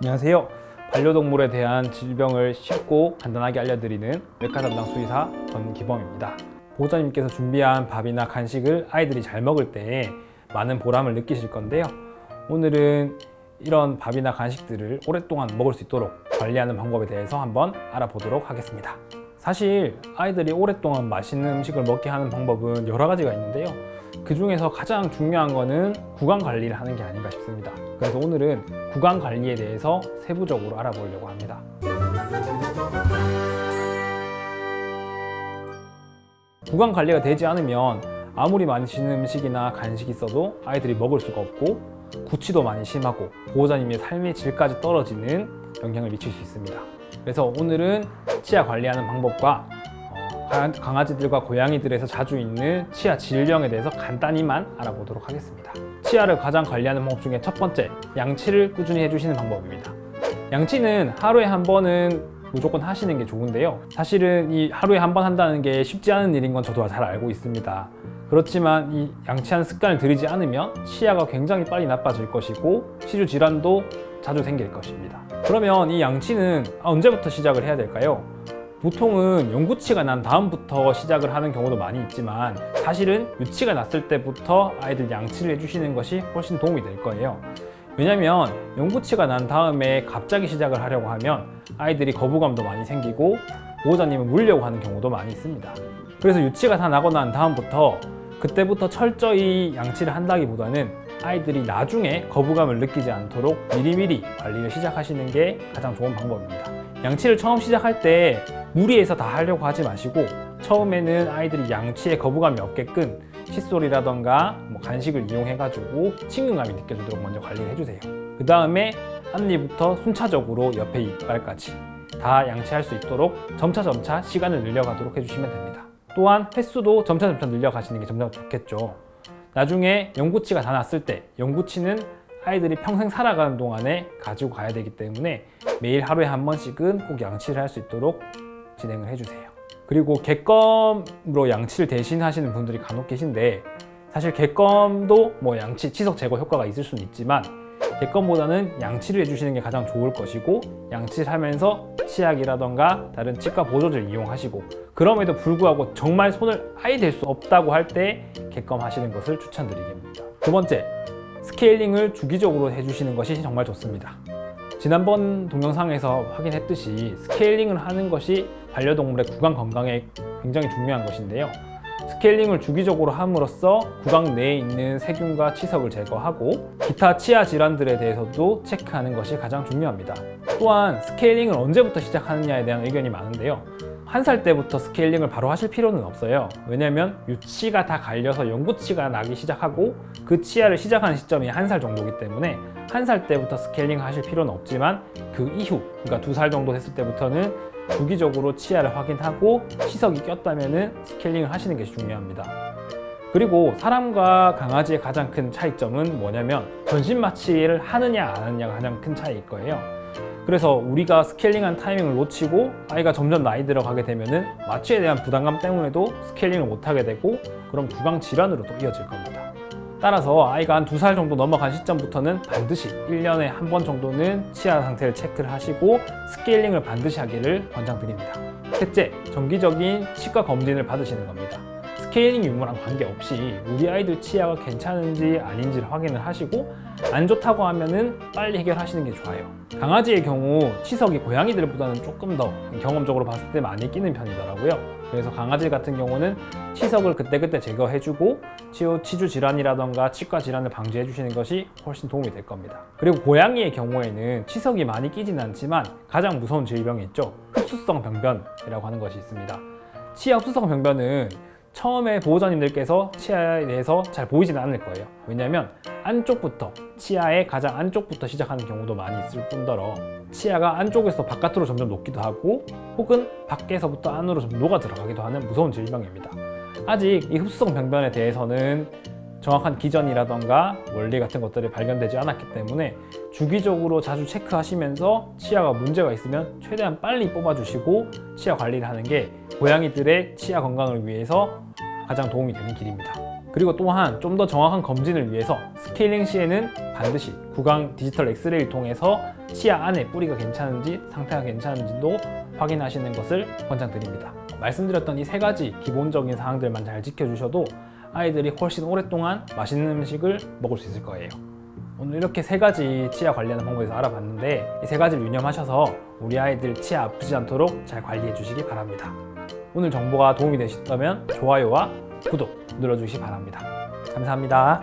안녕하세요. 반려동물에 대한 질병을 쉽고 간단하게 알려드리는 외과 담당 수의사 권기범입니다. 보호자님께서 준비한 밥이나 간식을 아이들이 잘 먹을 때 많은 보람을 느끼실 건데요. 오늘은 이런 밥이나 간식들을 오랫동안 먹을 수 있도록 관리하는 방법에 대해서 한번 알아보도록 하겠습니다. 사실 아이들이 오랫동안 맛있는 음식을 먹게 하는 방법은 여러 가지가 있는데요. 그 중에서 가장 중요한 거는 구강 관리를 하는 게 아닌가 싶습니다. 그래서 오늘은 구강 관리에 대해서 세부적으로 알아보려고 합니다. 구강 관리가 되지 않으면 아무리 맛있는 음식이나 간식이 있어도 아이들이 먹을 수가 없고 구취도 많이 심하고 보호자님의 삶의 질까지 떨어지는 영향을 미칠 수 있습니다. 그래서 오늘은 치아 관리하는 방법과 강아지들과 고양이들에서 자주 있는 치아 질병에 대해서 간단히만 알아보도록 하겠습니다. 치아를 가장 관리하는 방법 중에 첫 번째, 양치를 꾸준히 해주시는 방법입니다. 양치는 하루에 한 번은 무조건 하시는 게 좋은데요. 사실은 이 하루에 한 번 한다는 게 쉽지 않은 일인 건 저도 잘 알고 있습니다. 그렇지만 이 양치하는 습관을 들이지 않으면 치아가 굉장히 빨리 나빠질 것이고 치주 질환도 자주 생길 것입니다. 그러면 이 양치는 언제부터 시작을 해야 될까요? 보통은 영구치가 난 다음부터 시작을 하는 경우도 많이 있지만 사실은 유치가 났을 때부터 아이들 양치를 해주시는 것이 훨씬 도움이 될 거예요. 왜냐면 영구치가 난 다음에 갑자기 시작을 하려고 하면 아이들이 거부감도 많이 생기고 보호자님은 물려고 하는 경우도 많이 있습니다. 그래서 유치가 다 나고 난 다음부터 그때부터 철저히 양치를 한다기보다는 아이들이 나중에 거부감을 느끼지 않도록 미리미리 관리를 시작하시는 게 가장 좋은 방법입니다. 양치를 처음 시작할 때 무리해서 다 하려고 하지 마시고 처음에는 아이들이 양치에 거부감이 없게끔 칫솔이라던가 간식을 이용해가지고 친근감이 느껴지도록 먼저 관리를 해주세요. 그 다음에 앞니부터 순차적으로 옆에 이빨까지 다 양치할 수 있도록 점차 시간을 늘려가도록 해주시면 됩니다. 또한 횟수도 점차 늘려가시는 게 점점 좋겠죠. 나중에 영구치가 다 났을 때 영구치는 아이들이 평생 살아가는 동안에 가지고 가야 되기 때문에 매일 하루에 한 번씩은 꼭 양치를 할 수 있도록 진행을 해주세요. 그리고 객검으로 양치를 대신 하시는 분들이 간혹 계신데 사실 객검도 양치, 치석 제거 효과가 있을 수는 있지만 객검보다는 양치를 해주시는 게 가장 좋을 것이고 양치를 하면서 치약이라던가 다른 치과 보조제를 이용하시고 그럼에도 불구하고 정말 손을 아예 댈 수 없다고 할 때 객검 하시는 것을 추천드리겠습니다. 두 번째, 스케일링을 주기적으로 해주시는 것이 정말 좋습니다. 지난번 동영상에서 확인했듯이 스케일링을 하는 것이 반려동물의 구강 건강에 굉장히 중요한 것인데요. 스케일링을 주기적으로 함으로써 구강 내에 있는 세균과 치석을 제거하고 기타 치아 질환들에 대해서도 체크하는 것이 가장 중요합니다. 또한 스케일링을 언제부터 시작하느냐에 대한 의견이 많은데요. 1살 때부터 스케일링을 바로 하실 필요는 없어요. 왜냐면 유치가 다 갈려서 영구치가 나기 시작하고 그 치아를 시작하는 시점이 1살 정도이기 때문에 1살 때부터 스케일링 하실 필요는 없지만 그 이후, 그러니까 2살 정도 됐을 때부터는 주기적으로 치아를 확인하고 치석이 꼈다면은 스케일링을 하시는 게 중요합니다. 그리고 사람과 강아지의 가장 큰 차이점은 뭐냐면 전신 마취를 하느냐 안 하느냐가 가장 큰 차이일 거예요. 그래서 우리가 스케일링한 타이밍을 놓치고 아이가 점점 나이 들어가게 되면은 마취에 대한 부담감 때문에도 스케일링을 못하게 되고 그럼 구강 질환으로 또 이어질 겁니다. 따라서 아이가 한 2살 정도 넘어간 시점부터는 반드시 1년에 한 번 정도는 치아 상태를 체크를 하시고 스케일링을 반드시 하기를 권장드립니다. 셋째, 정기적인 치과 검진을 받으시는 겁니다. 스케일링 유무랑 관계없이 우리 아이들 치아가 괜찮은지 아닌지를 확인을 하시고 안 좋다고 하면은 빨리 해결하시는 게 좋아요. 강아지의 경우 치석이 고양이들보다는 조금 더 경험적으로 봤을 때 많이 끼는 편이더라고요. 그래서 강아지 같은 경우는 치석을 그때그때 제거해주고 치주 질환이라던가 치과 질환을 방지해 주시는 것이 훨씬 도움이 될 겁니다. 그리고 고양이의 경우에는 치석이 많이 끼지는 않지만 가장 무서운 질병이 있죠. 흡수성 병변이라고 하는 것이 있습니다. 치아 흡수성 병변은 처음에 보호자님들께서 치아에 대해서 잘 보이지는 않을 거예요. 왜냐하면 안쪽부터, 치아의 가장 안쪽부터 시작하는 경우도 많이 있을 뿐더러 치아가 안쪽에서 바깥으로 점점 녹기도 하고 혹은 밖에서부터 안으로 좀 녹아 들어가기도 하는 무서운 질병입니다. 아직 이 흡수성 병변에 대해서는 정확한 기전이라던가 원리 같은 것들이 발견되지 않았기 때문에 주기적으로 자주 체크하시면서 치아가 문제가 있으면 최대한 빨리 뽑아주시고 치아 관리를 하는 게 고양이들의 치아 건강을 위해서 가장 도움이 되는 길입니다. 그리고 또한 좀 더 정확한 검진을 위해서 스케일링 시에는 반드시 구강 디지털 엑스레이를 통해서 치아 안에 뿌리가 괜찮은지 상태가 괜찮은지도 확인하시는 것을 권장드립니다. 말씀드렸던 이 세 가지 기본적인 사항들만 잘 지켜주셔도 아이들이 훨씬 오랫동안 맛있는 음식을 먹을 수 있을 거예요. 오늘 이렇게 세 가지 치아 관리하는 방법에서 알아봤는데 이 세 가지를 유념하셔서 우리 아이들 치아 아프지 않도록 잘 관리해 주시기 바랍니다. 오늘 정보가 도움이 되셨다면 좋아요와 구독 눌러주시기 바랍니다. 감사합니다.